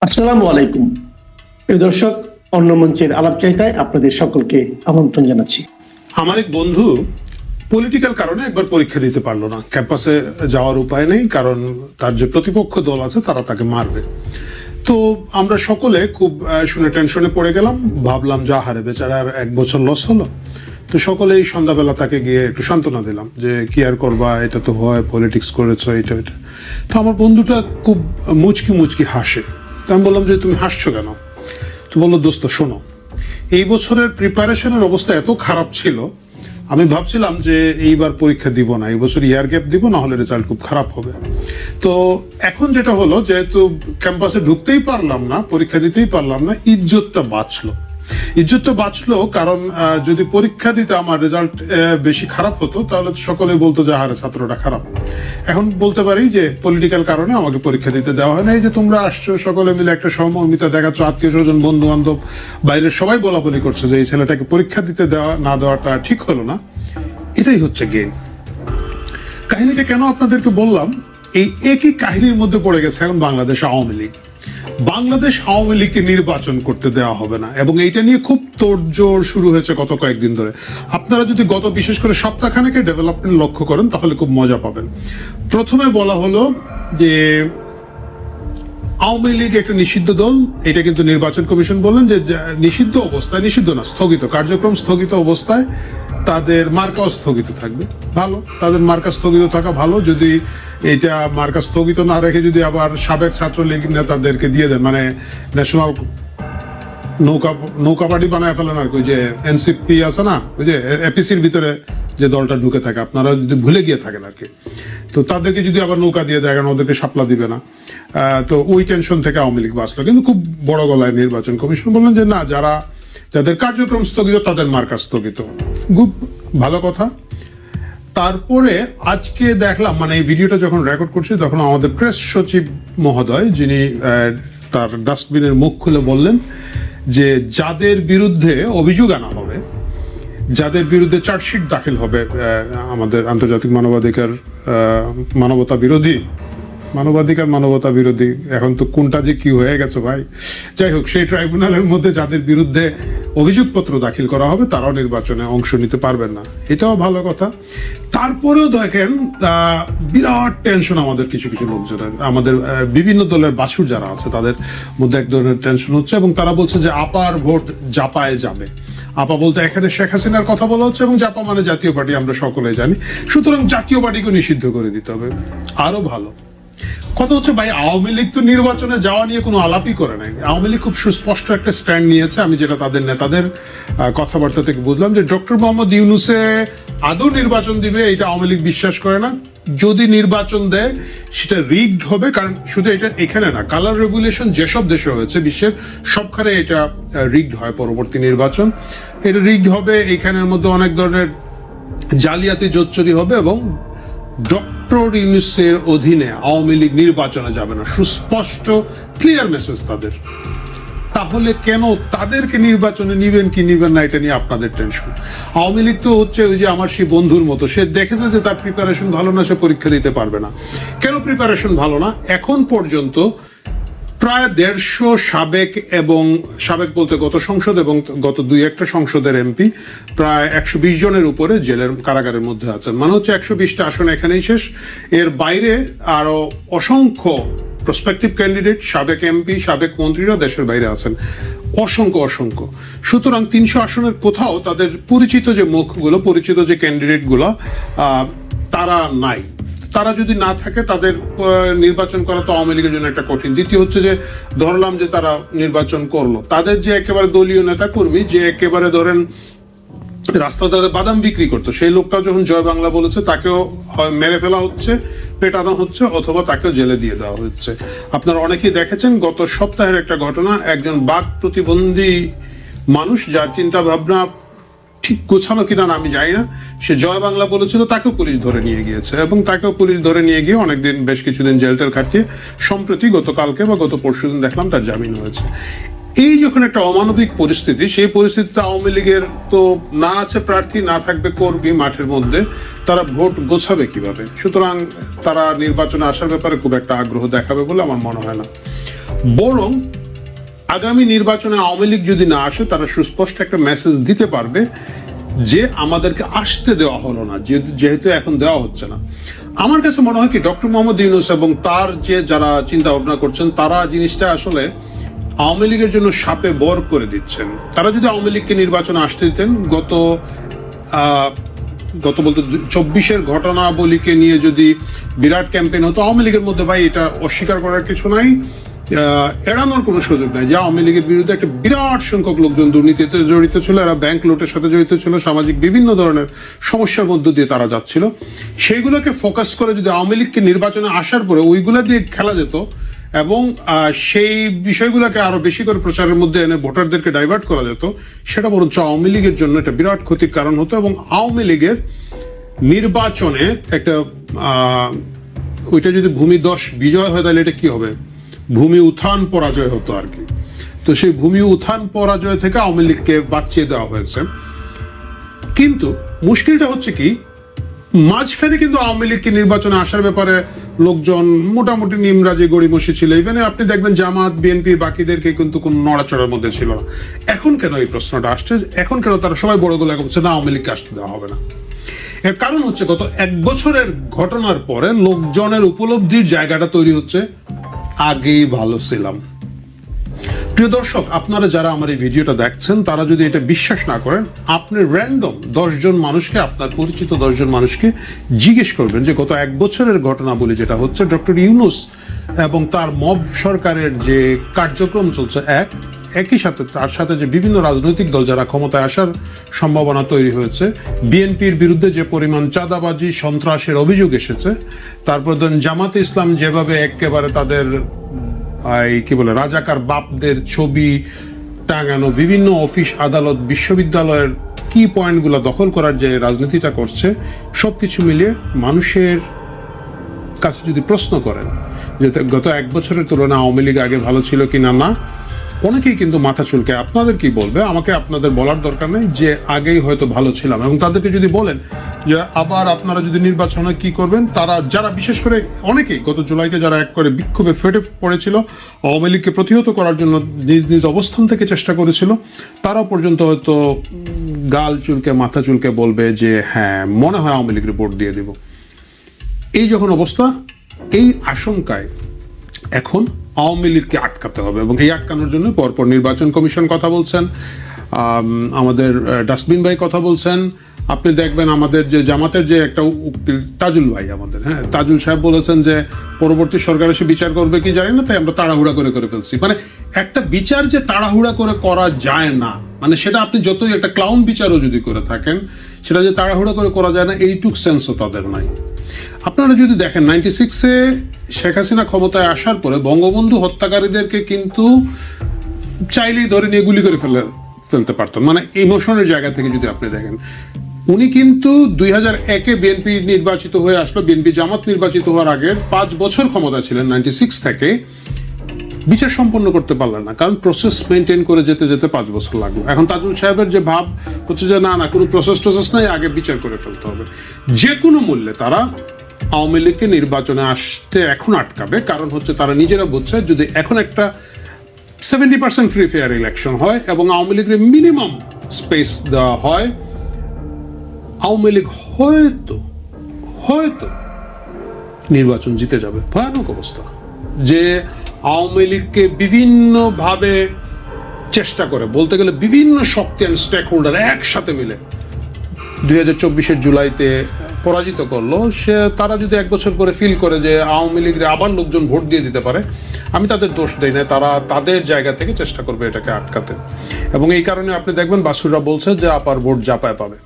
আসসালামু আলাইকুম প্রিয় দর্শক, অন্য মঞ্চের আলাপচারিতায় আপনাদের সকলকে আমন্ত্রণ জানাচ্ছি। আমার এক বন্ধু পলিটিক্যাল কারণে একবার পরীক্ষা দিতে পারলো না, ক্যাম্পাসে যাওয়ার উপায় নেই, কারণ তার যে প্রতিপক্ষ দল আছে তারা তাকে মারবে। তো আমরা সকলে খুব শুনে টেনশনে পড়ে গেলাম, ভাবলাম যা হারে বেচারার 1 বছর লস হলো। তো সকলেই সন্ধ্যাবেলা তাকে গিয়ে একটু সান্ত্বনা দিলাম যে কি আর করবা, এটা তো হয়, পলিটিক্স করেছো, এটা এটা। তো আমার বন্ধুটা খুব মুচকি মুচকি হাসে। তো আমি বললাম যে তুমি হাসছো কেন? তো বললো, দোস্ত শোনো, এই বছরের প্রিপারেশনের অবস্থা এত খারাপ ছিল, আমি ভাবছিলাম যে এইবার পরীক্ষা দিব না, এই বছর ইয়ার গ্যাপ দিব, না হলে রেজাল্ট খুব খারাপ হবে। তো এখন যেটা হলো, যেহেতু ক্যাম্পাসে ঢুকতেই পারলাম না, পরীক্ষা দিতেই পারলাম না, ইজ্জতটা বাঁচলো কারণ যদি পরীক্ষা দিতে আমার রেজাল্ট বেশি খারাপ হতো তাহলে সকলে বলতো যে আরে ছাত্রটা খারাপ। এখন বলতে পারি যে পলিটিক্যাল কারণে আমাকে পরীক্ষা দিতে দেওয়া হয় না। এই যে তোমরা আসছো সকলে মিলে একটা সহমর্মিতা দেখাচ্ছ, আত্মীয় স্বজন বন্ধু বান্ধব বাইরের সবাই বলাবলি করছে যে এই ছেলেটাকে পরীক্ষা দিতে না দেওয়াটা ঠিক হলো না। এটাই হচ্ছে গেম। কাহিনীটা কেন আপনাদেরকে বললাম, এই একই কাহিনীর মধ্যে পড়ে গেছে এখন বাংলাদেশ আওয়ামী লীগ। বাংলাদেশ আওয়ামী লীগকে নির্বাচন করতে দেওয়া হবে না, এবং এইটা নিয়ে খুব তোড়জোড় শুরু হয়েছে গত কয়েকদিন ধরে। আপনারা যদি গত বিশেষ করে সপ্তাহখানেকের ডেভেলপমেন্ট লক্ষ্য করেন তাহলে খুব মজা পাবেন। প্রথমে বলা হলো যে আওয়ামী লীগ একটা নিষিদ্ধ দল, এটা কিন্তু নির্বাচন কমিশন বললেন যে নিষিদ্ধ অবস্থায়, নিষিদ্ধ না, স্থগিত, কার্যক্রম স্থগিত অবস্থায় তাদের মার্কাও স্থগিত থাকবে। ভালো, তাদের মার্কা স্থগিত থাকা ভালো। যদি এটা মার্কা স্থগিত না রেখে যদি আবার সাবেক ছাত্রলীগ নেতাদেরকে দিয়ে দেন, মানে ন্যাশনাল নৌকা পার্টি বানায় ফেলেন আর কি, ওই যে এনসিপি আছে না, ওই যে এপিসির ভিতরে যে দলটা ঢুকে থাকে, আপনারা যদি ভুলে গিয়ে থাকেন আর কি, তো তাদেরকে যদি আবার নৌকা দিয়ে দেখেন, ওদেরকে সাপলা দিবে না। তো ওই টেনশন থেকে আওয়ামী লীগ বাঁচলো। কিন্তু খুব বড় গলায় নির্বাচন কমিশন বললেন যে না, যাদের কার্যক্রম স্থগিত তাদের মার্কা স্থগিত। খুব ভালো কথা। তারপরে আজকে দেখলাম, মানে এই ভিডিওটা যখন রেকর্ড করছি তখন আমাদের প্রেস সচিব মহোদয়, যিনি তার ডাস্টবিনের মুখ খুলে বললেন যে যাদের বিরুদ্ধে অভিযোগ আনা হবে, যাদের বিরুদ্ধে চার্জশিট দাখিল হবে, আমাদের আন্তর্জাতিক মানবতা বিরোধী, এখন তো কোনটা যে কি হয়ে গেছে ভাই, যাই হোক, সেই ট্রাইব্যুনালের মধ্যে যাদের বিরুদ্ধে অভিযোগপত্র দাখিল করা হবে তারাও নির্বাচনে অংশ নিতে পারবেন না। এটাও ভালো কথা। তারপরেও দেখেন বিরাট টেনশন আমাদের কিছু কিছু লোকজনের, আমাদের বিভিন্ন দলের বাছুর যারা আছে তাদের মধ্যে এক ধরনের টেনশন হচ্ছে, এবং তারা বলছে যে আপার ভোট জাপায় যাবে। আপা বলতে এখানে শেখ হাসিনার কথা বলা হচ্ছে, এবং জাপা মানে জাতীয় পার্টি, আমরা সকলে জানি। সুতরাং জাতীয় পার্টিকে নিষিদ্ধ করে দিতে হবে, আরো ভালো। কথা হচ্ছে ভাই, আওয়ামী লীগ তো নির্বাচনে যাওয়া নিয়ে কোনো আলাপই করে নাই। আওয়ামী লীগ খুব সুস্পষ্ট একটা স্ট্যান্ড নিয়েছে। আমি যেটা তাদের নেতাদের কথাবার্তা থেকে বুঝলাম যে ডক্টর মোহাম্মদ ইউনূসে আদৌ নির্বাচন দিবে এটা আওয়ামী লীগ বিশ্বাস করে না। যদি নির্বাচন দেয় সেটা রিগড হবে, কারণ শুধু এটা এখানে না, কালার রেগুলেশন যেসব দেশে হয়েছে বিশ্বের সবখানে এটা রিগড হয়। পরবর্তী নির্বাচন এটা রিগড হবে, এখানের মধ্যে অনেক ধরনের জালিয়াতি জোচ্চুরি হবে, এবং ডক্টর ইউনূসের অধীনে আওয়ামী লীগ নির্বাচনে যাবে না। সুস্পষ্ট ক্লিয়ার মেসেজ তাদের। তাহলে কেন তাদেরকে নির্বাচনে নিবেন কি নিবেন না এটা নিয়ে আপনাদের টেনশন? আওয়ামী লীগ তো হচ্ছে ওই যে আমার সেই বন্ধুর মতো, সে দেখেছে যে তার প্রিপারেশন ভালো না, সে পরীক্ষা দিতে পারবে না। কেন প্রিপারেশন ভালো না? এখন পর্যন্ত প্রায় 150 সাবেক বলতে গত সংসদ এবং গত 2-1টা সংসদের এমপি, প্রায় 120 জনের উপরে জেলের কারাগারের মধ্যে আছেন। মানে হচ্ছে 120টা আসন এখানেই শেষ। এর বাইরে আরো অসংখ্য প্রসপেক্টিভ ক্যান্ডিডেট, সাবেক এমপি, সাবেক মন্ত্রীরা দেশের বাইরে আছেন, অসংখ্য। সুতরাং 300 আসনের কোথাও তাদের পরিচিত যে মুখগুলো, পরিচিত যে ক্যান্ডিডেটগুলো, তারা নাই। তারা যদি না থাকে তাদের নির্বাচন করা তো আওয়ামী লীগের জন্য একটা কঠিন। দ্বিতীয় হচ্ছে যে ধরলাম যে তারা নির্বাচন করলো, তাদের যে একেবারে দলীয় নেতা কর্মী, যে একেবারে ধরেন রাস্তাতে বাদাম বিক্রি করতো, সেই লোকটা যখন জয় বাংলা বলেছে তাকেও মেরে ফেলা হচ্ছে, পেটানো হচ্ছে, অথবা তাকেও জেলে দিয়ে দেওয়া হচ্ছে। আপনারা অনেকেই দেখেছেন গত সপ্তাহের একটা ঘটনা, একজন বাক প্রতিবন্ধী মানুষ, যার চিন্তা ভাবনা ঠিক গোছানো কিনা আমি জানি না, সে জয় বাংলা বলেছিল, তাকেও পুলিশ ধরে নিয়ে গিয়েছে, এবং তাকেও পুলিশ ধরে নিয়ে গিয়ে অনেকদিন, বেশ কিছুদিন জেলটেল খাটিয়ে সম্প্রতি গতকালকে বা গত পরশুদিন দেখলাম তার জামিন হয়েছে। এই যখন একটা অমানবিক পরিস্থিতি, সেই পরিস্থিতিতে আওয়ামী লীগের তো না আছে প্রার্থী, না থাকবে কর্মী মাঠের মধ্যে, তারা ভোট গোছাবে কিভাবে? সুতরাং তারা নির্বাচনে আসার ব্যাপারে খুব একটা আগ্রহ দেখাবে বলে আমার মনে হয় না। বরং আগামী নির্বাচনে আওয়ামী লীগ যদি না আসে তারা সুস্পষ্ট একটা মেসেজ দিতে পারবে যে আমাদেরকে আসতে দেওয়া হলো না, যেহেতু এখন দেওয়া হচ্ছে না। আমার কাছে মনে হয় কি ডক্টর মোহাম্মদ ইউনূস এবং তার যে যারা চিন্তা ভাবনা করছেন তারা জিনিসটা আসলে আওয়ামী লীগের জন্য সাপে বর করে দিচ্ছেন। তারা যদি আওয়ামী লীগকে নির্বাচনে আসতে দিতেন, গত বলতে 24-এর ঘটনাবলীকে নিয়ে যদি বিরাট ক্যাম্পেইন হতো, আওয়ামী লীগের মধ্যে ভাই এটা অস্বীকার করার কিছু নাই, এড়ানোর কোনো সুযোগ নাই যে আওয়ামী লীগের বিরুদ্ধে একটা বিরাট সংখ্যক লোকজন দুর্নীতিতে জড়িত ছিল, এরা ব্যাংক লুটের সাথে জড়িত ছিল, সামাজিক বিভিন্ন ধরনের সমস্যার মধ্য দিয়ে তারা যাচ্ছিল। সেইগুলোকে ফোকাস করে যদি আওয়ামী লীগকে নির্বাচনে আসার পরে ওইগুলা দিয়ে খেলা যেত এবং সেই বিষয়গুলোকে আরো বেশি করে প্রচারের মধ্যে এনে ভোটারদেরকে ডাইভার্ট করা যেত, সেটা বরঞ্চ আওয়ামী লীগের জন্য একটা বিরাট ক্ষতির কারণ হতো। এবং আওয়ামী লীগের নির্বাচনে একটা ওইটা যদি ভূমি 10 বিজয় হয় তাহলে এটা কি হবে, ভূমি উত্থান পরাজয় হতো আর কি। তো সেই ভূমি উত্থান পরাজয় থেকে আওয়ামী লীগকে বাঁচিয়ে দেওয়া হয়েছে। কিন্তু মুশকিলটা হচ্ছে কি, মাঝখানে কিন্তু আওয়ামী লীগকে নির্বাচনে আসার ব্যাপারে লোকজন মোটামুটি নিমরাজি গড়িমসি ছিল। ইভেন আপনি দেখবেন জামাত, বিএনপি বাকিদেরকে কিন্তু কোন নড়াচড়ার মধ্যে ছিল না। এখন কেন এই প্রশ্নটা আসছে, এখন কেন তারা সবাই বড় গলায় বলছে না আওয়ামী লীগকে আসতে দেওয়া হবে না? এর কারণ হচ্ছে গত 1 বছরের ঘটনার পরে লোকজনের উপলব্ধির জায়গাটা তৈরি হচ্ছে আগেই ভালো ছিলাম। প্রিয় দর্শক, আপনারা যারা আমার এই ভিডিওটা দেখছেন তারা যদি এটা বিশ্বাস না করেন, আপনি র্যান্ডম 10 জন মানুষকে, আপনার পরিচিত 10 জন মানুষকে জিজ্ঞেস করবেন যে গত 1 বছরের ঘটনা বলে যেটা হচ্ছে ডক্টর ইউনূস এবং তার মব সরকারের যে কার্যক্রম চলছে, একই সাথে তার সাথে যে বিভিন্ন রাজনৈতিক দল যারা ক্ষমতায় আসার সম্ভাবনা তৈরি হয়েছে, বিএনপির বিরুদ্ধে যে পরিমাণ চাঁদাবাজি সন্ত্রাসের অভিযোগ এসেছে, তারপর ধরেন জামাতে ইসলাম যেভাবে একেবারে তাদের কি বলে রাজাকার বাপদের ছবি টাঙানো বিভিন্ন অফিস আদালত বিশ্ববিদ্যালয়ের কি পয়েন্টগুলো দখল করার যে রাজনীতিটা করছে, সবকিছু মিলিয়ে মানুষের কাছে যদি প্রশ্ন করেন যে গত 1 বছরের তুলনায় আওয়ামী লীগ আগে ভালো ছিল কিনা, না, অনেকেই কিন্তু মাথা চুলকে। আপনাদের কি বলবে, আমাকে আপনাদের বলার দরকার নেই যে আগেই হয়তো ভালো ছিলাম। এবং তাদেরকে যদি বলেন যে আবার আপনারা যদি নির্বাচনে কি করবেন, তারা যারা বিশেষ করে অনেকেই গত জুলাইতে যারা এক করে বিক্ষোভে ফেটে পড়েছিল, আওয়ামী লীগকে প্রতিহত করার জন্য নিজ নিজ অবস্থান থেকে চেষ্টা করেছিল, তারা পর্যন্ত হয়তো গাল চুলকে মাথা চুলকে বলবে যে হ্যাঁ মনে হয় আওয়ামী লীগের ভোট দিয়ে দিব। এই যখন অবস্থা, এই আশঙ্কায় এখন আওয়ামী লীগকে আটকাতে হবে এবং এই আটকানোর জন্য পরপর নির্বাচন কমিশন কথা বলছেন, আমাদের ডাস্টবিন ভাই কথা বলছেন। আপনি দেখবেন আমাদের যে জামাতের যে একটা উকিল তাজুল ভাই, আমাদের তাজুল সাহেব বলেছেন যে পরবর্তী সরকার এসে বিচার করবে কি জানি না, তাই আমরা তাড়াহুড়া করে ফেলছি। মানে একটা বিচার যে তাড়াহুড়া করে করা যায় না, মানে সেটা আপনি যতই একটা ক্লাউন বিচারও যদি করে থাকেন, সেটা যে তাড়াহুড়া করে করা যায় না এইটুক সেন্সও তাদের নাই। আপনারা যদি দেখেন 96-এ শেখ হাসিনা ক্ষমতায় আসার পরে বঙ্গবন্ধু হত্যাকারীদেরকে কিন্তু চাইলেই ধরে নিয়ে গুলি করে ফেলতে পারতেন, মানে ইমোশনের জায়গা থেকে যদি আপনি দেখেন। উনি কিন্তু 2001-এ বিএনপি নির্বাচিত হয়ে আসলো, বিএনপি জামাত নির্বাচিত হওয়ার আগের 5 বছর ক্ষমতা ছিলেন 96 থেকে, বিচার সম্পন্ন করতে পারলেন না, কারণ প্রসেস মেনটেন করে যেতে যেতে 5 বছর লাগলো। এখন তাজুল সাহেবের যে ভাব হচ্ছে যে না কোনো প্রসেস নাই, আগে বিচার করে ফেলতে হবে। যে কোনো মূল্যে তারা আওয়ামী লীগকে নির্বাচনে আসতে এখন আটকাবে, কারণ হচ্ছে তারা নিজেরা বুঝছে যদি এখন একটা 70% ফ্রি ফেয়ার ইলেকশন হয় এবং আওয়ামী লীগের মিনিমাম স্পেস দেওয়া হয়, আওয়ামী লীগ হয়তো নির্বাচন জিতে যাবে। ভয়ানক অবস্থা যে আওয়ামী লীগকে বিভিন্নভাবে চেষ্টা করে, বলতে গেলে বিভিন্ন শক্তি অ্যান্ড স্টেক হোল্ডার একসাথে মিলে 2024-এর জুলাইতে পরাজিত করলো। তারা যদি 1 বছর পরে ফিল করে যে আওয়ামী লীগের আবার লোকজন ভোট দিয়ে দিতে পারে, আমি তাদের দোষ দেই না, তারা তাদের জায়গা থেকে চেষ্টা করবে এটাকে আটকাতে। এবং এই কারণে আপনি দেখবেন বাসুরা বলছে যে আপার ভোট জাপায় পাবে।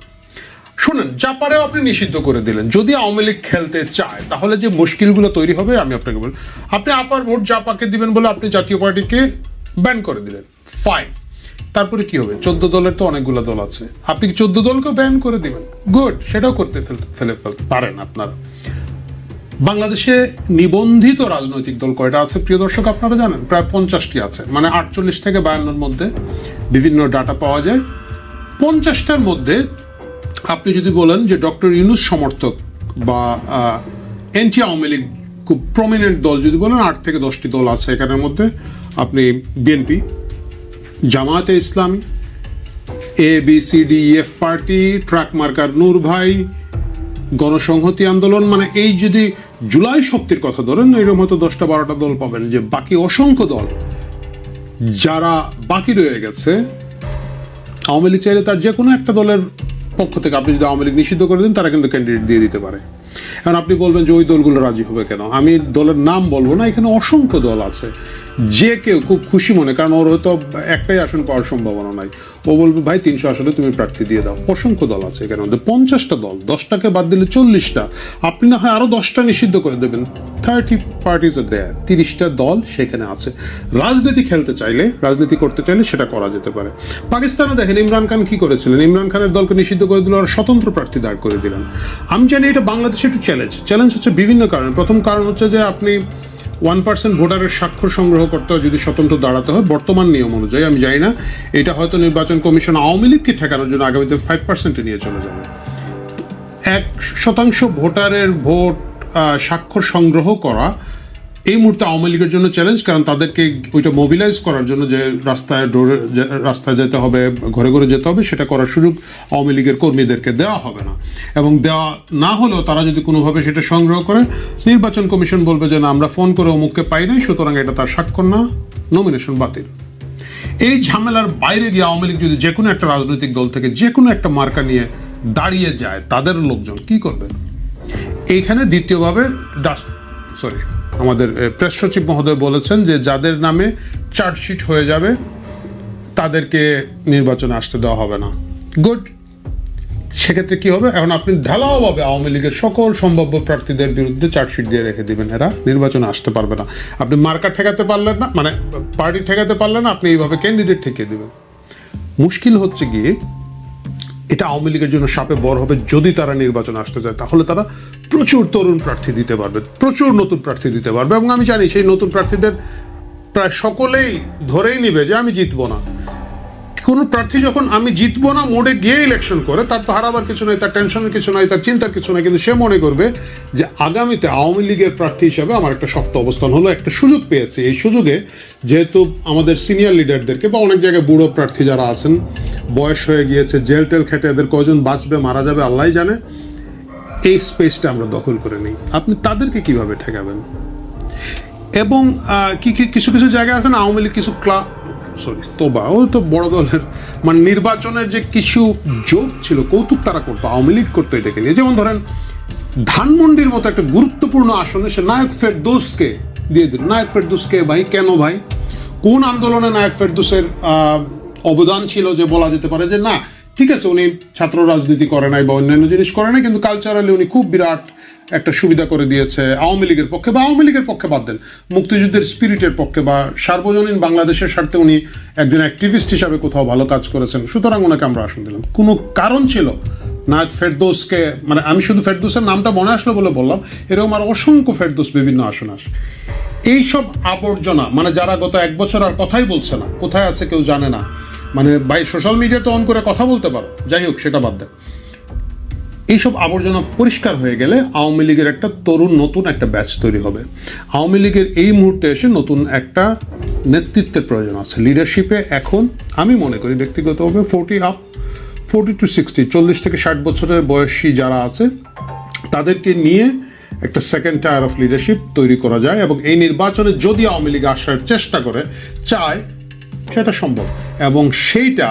শুনেন, জাপারেও আপনি নিষিদ্ধ করে দিলেন। যদি আওয়ামী লীগ খেলতে চায় তাহলে যে মুশকিলগুলো তৈরি হবে আমি আপনাকে বলি, আপনি আপার ভোট জাপাকে দিবেন বলে আপনি জাতীয় পার্টিকে ব্যান করে দিলেন, ফাইন। তারপরে কি হবে? 14 দলের তো অনেকগুলো দল আছে, আপনি 14 দলকে ব্যান করে দিবেন, গুড, সেটাও করতে ফেলতে পারেন আপনারা। বাংলাদেশে নিবন্ধিত রাজনৈতিক দল কয়টা আছে প্রিয় দর্শক আপনারা জানেন? প্রায় 50টি আছে, মানে 48 থেকে 52-এর মধ্যে বিভিন্ন ডাটা পাওয়া যায়। 50টার মধ্যে আপনি যদি বলেন যে ডক্টর ইউনূস সমর্থক বা অ্যান্টি আওয়ামী লীগ খুব প্রমিনেন্ট দল যদি বলেন, 8 থেকে 10টি দল আছে এখানের মধ্যে। আপনি বিএনপি, জামায়াতে ইসলামী, ABCDEF পার্টি, ট্রাক মার্কার নূর ভাই, গণসংহতি আন্দোলন, মানে এই যদি জুলাই শক্তির কথা ধরেন এরকম হয়তো 10-12টা দল পাবেন। যে বাকি অসংখ্য দল যারা বাকি রয়ে গেছে, আওয়ামী লীগ চাইলে তার যে কোনো একটা দলের পক্ষ থেকে আপনি যদি আওয়ামী লীগ নিষিদ্ধ করে দিন, তারা কিন্তু ক্যান্ডিডেট দিয়ে দিতে পারে। এখন আপনি বলবেন যে ওই দলগুলো রাজি হবে কেন? আমি দলের নাম বলবো না, এখানে অসংখ্য দল আছে। যে কেউ খুব খুশি মনে, কারণ ওর হয়তো একটাই আসন পাওয়ার সম্ভাবনা নাই, ও বলবে ভাই 300 আসনে তুমি প্রার্থী দিয়ে দাও। অসংখ্য দল আছে এখানে, 50টা দল, 10টাকে বাদ দিলে 40টা, আপনি না হয় আরো 10টা নিষিদ্ধ করে দেবেন, 30 পার্টিজ আর দেয়ার, 30টা দল সেখানে আছে। রাজনীতি খেলতে চাইলে, রাজনীতি করতে চাইলে সেটা করা যেতে পারে। পাকিস্তানে দেখেন ইমরান খান কি করেছিলেন, ইমরান খানের দলকে নিষিদ্ধ করে দিল আর স্বতন্ত্র প্রার্থী দাঁড় করে দিলেন। আমি জানি এটা বাংলাদেশে একটু চ্যালেঞ্জ হচ্ছে বিভিন্ন কারণে। প্রথম কারণ হচ্ছে যে আপনি 1% ভোটারের স্বাক্ষর সংগ্রহ করতে হয় যদি স্বতন্ত্র দাঁড়াতে হয় বর্তমান নিয়ম অনুযায়ী। আমি জানি না, এটা হয়তো নির্বাচন কমিশন আওয়ামী লীগকে ঠেকানোর জন্য আগামীতে 5% নিয়ে চলে যাবে। 1% ভোটারের ভোট স্বাক্ষর সংগ্রহ করা এই মুহূর্তে আওয়ামী লীগের জন্য চ্যালেঞ্জ, কারণ তাদেরকে ওইটা মোবিলাইজ করার জন্য যে রাস্তায় যেতে হবে, ঘরে ঘরে যেতে হবে, সেটা করার সুযোগ আওয়ামী লীগের কর্মীদেরকে দেওয়া হবে না। এবং দেওয়া না হলেও তারা যদি কোনোভাবে সেটা সংগ্রহ করে, নির্বাচন কমিশন বলবে যে না, আমরা ফোন করে অমুককে পাই নাই, সুতরাং এটা তার স্বাক্ষর না, নমিনেশন বাতিল। এই ঝামেলার বাইরে গিয়ে আওয়ামী লীগ যদি যে কোনো একটা রাজনৈতিক দল থেকে যে কোনো একটা মার্কা নিয়ে দাঁড়িয়ে যায়, তাদের লোকজন কি করবে? এইখানে দ্বিতীয়ভাবে আমাদের প্রেস সচিব মহোদয় বলেছেন যে যাদের নামে চার্জশিট হয়ে যাবে তাদেরকে নির্বাচনে আসতে দেওয়া হবে না। গুড। সেক্ষেত্রে কি হবে? এখন আপনি ঢালাওভাবে আওয়ামী লীগের সকল সম্ভাব্য প্রার্থীদের বিরুদ্ধে চার্জশিট দিয়ে রেখে দিবেন, এরা নির্বাচনে আসতে পারবে না। আপনি মার্কা ঠেকাতে পারলেন না, মানে পার্টি ঠেকাতে পারলেন না, আপনি এইভাবে ক্যান্ডিডেট ঠেকিয়ে দিবেন। মুশকিল হচ্ছে গিয়ে এটা আওয়ামী লীগের জন্য সাপে বর হবে যদি তারা নির্বাচনে আসতে চায়। তাহলে তারা প্রচুর তরুণ প্রার্থী দিতে পারবে, প্রচুর নতুন প্রার্থী দিতে পারবে। এবং আমি জানি সেই নতুন প্রার্থীদের প্রায় সকলেই ধরেই নিবে যে আমি জিতবো না। কোনো প্রার্থী যখন আমি জিতবো না মোডে গিয়ে ইলেকশন করে, তার তো হারাবার কিছু নাই, তার টেনশনের কিছু নাই, তার চিন্তার কিছু নাই, কিন্তু সে মনে করবে যে আগামীতে আওয়ামী লীগের প্রার্থী হিসাবে আমার একটা শক্ত অবস্থান হলো, একটা সুযোগ পেয়েছে। এই সুযোগে যেহেতু আমাদের সিনিয়র লিডারদেরকে বা অনেক জায়গায় বুড়ো প্রার্থী যারা আছেন, বয়স হয়ে গিয়েছে, জেল টেল খেটে এদের কজন বাঁচবে মারা যাবে আল্লাহ জানে, এই স্পেসটা আমরা দখল করে নিই। আপনি তাদেরকে কিভাবে ঠেকাবেন? এবং কিছু কিছু জায়গায় আছে না, আওয়ামী লীগ কিছু ও তো বড় দলের মানে নির্বাচনের যে কিছু যোগ ছিল, কৌতুক তারা করতো, আওয়ামী লীগ করতো এটাকে নিয়ে। যেমন ধরেন ধানমন্ডির মতো একটা গুরুত্বপূর্ণ আসনে সে নায়ক ফেরদৌসকে দিয়ে দিল। নায়ক ফেরদৌসকে ভাই কেন ভাই? কোন আন্দোলনে নায়ক ফেরদৌসের অবদান ছিল যে বলা যেতে পারে যে না ঠিক আছে উনি ছাত্র রাজনীতি করে নাই বা অন্যান্য জিনিস করে নাই, কিন্তু কালচারালি উনি খুব বিরাট একটা সুবিধা করে দিয়েছে আওয়ামী লীগের পক্ষে, বা আওয়ামী লীগের পক্ষে বাদ দেন, মুক্তিযুদ্ধের স্পিরিটের পক্ষে বা সার্বজনীন বাংলাদেশের স্বার্থে উনি একজন অ্যাক্টিভিস্ট হিসাবে কোথাও ভালো কাজ করেছেন, সুতরাং ওনাকে আমরা আসন দিলাম। কোনো কারণ ছিল নায়ক ফেরদৌসকে, মানে আমি শুধু ফেরদৌসের নামটা মনে আসলো বলে বললাম, এরকম আর অসংখ্য ফেরদৌস বিভিন্ন আসন আসে। এইসব আবর্জনা, মানে যারা গত 1 বছর আর কথাই বলছে না, কোথায় আছে কেউ জানে না, মানে ভাই সোশ্যাল মিডিয়া তো অন করে কথা বলতে পারো, যাই হোক সেটা বাদ দেয়। এইসব আবর্জনা পরিষ্কার হয়ে গেলে আওয়ামী লীগের একটা তরুণ নতুন একটা ব্যাচ তৈরি হবে। আওয়ামী লীগের এই মুহূর্তে এসে নতুন একটা নেতৃত্বের প্রয়োজন আছে। লিডারশিপে এখন আমি মনে করি ব্যক্তিগতভাবে 40 to 60, 40 থেকে 60 বছরের বয়সী যারা আছে তাদেরকে নিয়ে একটা সেকেন্ড টায়ার অফ লিডারশিপ তৈরি করা যায়। এবং এই নির্বাচনে যদি আওয়ামী লীগ আসার চেষ্টা করে, চায়, সেটা সম্ভব। এবং সেইটা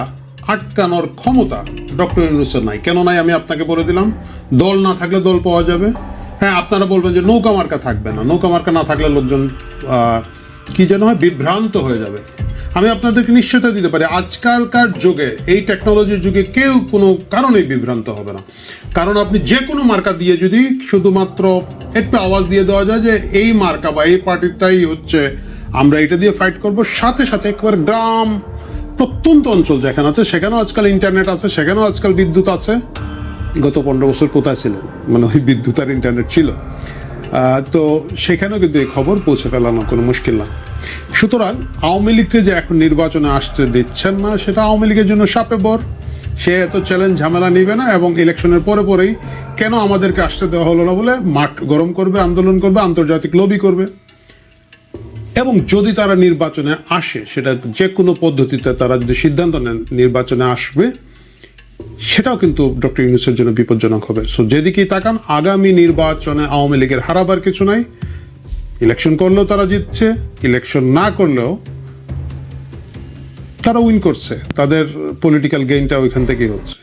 আটকানোর ক্ষমতা ডক্টর ইউনূসের নাই। কেন নাই আমি আপনাকে বলে দিলাম। দল না থাকলে দল পাওয়া যাবে। হ্যাঁ, আপনারা বলবেন যে নৌকা মার্কা থাকবে না, নৌকা মার্কা না থাকলে লোকজন কি যেন হয়, বিভ্রান্ত হয়ে যাবে। আমি আপনাদেরকে নিশ্চয়তা দিতে পারি আজকালকার যুগে, এই টেকনোলজির যুগে কেউ কোনো কারণেই বিভ্রান্ত হবে না। কারণ আপনি যে কোনো মার্কা দিয়ে যদি শুধুমাত্র একটু আওয়াজ দিয়ে দেওয়া যায় যে এই মার্কা বা এই পার্টিটাই হচ্ছে আমরা এটা দিয়ে ফাইট করব, সাথে সাথে একবার গ্রাম প্রত্যন্ত অঞ্চল যেখানে আছে সেখানেও আজকাল ইন্টারনেট আছে, সেখানেও আজকাল বিদ্যুৎ আছে। গত 15 বছর কোথায় ছিলেন? মানে ওই বিদ্যুৎ আর ইন্টারনেট ছিল, তো সেখানেও কিন্তু এই খবর পৌঁছে ফেলানো কোনো মুশকিল না। সুতরাং আওয়ামী লীগকে যে এখন নির্বাচনে আসতে দিচ্ছেন না, সেটা আওয়ামী লীগের জন্য সাপে বর। সে এত চ্যালেঞ্জ ঝামেলা নিবে না এবং ইলেকশনের পরেই কেন আমাদেরকে আসতে দেওয়া হলো না বলে মাঠ গরম করবে, আন্দোলন করবে, আন্তর্জাতিক লবি করবে। এবং যদি তারা নির্বাচনে আসে, সেটা যে কোনো পদ্ধতিতে তারা যদি সিদ্ধান্ত নেন নির্বাচনে আসবে, সেটাও কিন্তু ডক্টর ইউনূসের জন্য বিপজ্জনক হবে। সো যেদিকেই তাকান, আগামী নির্বাচনে আওয়ামী লীগের হারাবার কিছু নাই। ইলেকশন করলেও তারা জিতছে, ইলেকশন না করলেও তারা উইন করছে, তাদের পলিটিক্যাল গেইনটা ওইখান থেকেই হচ্ছে।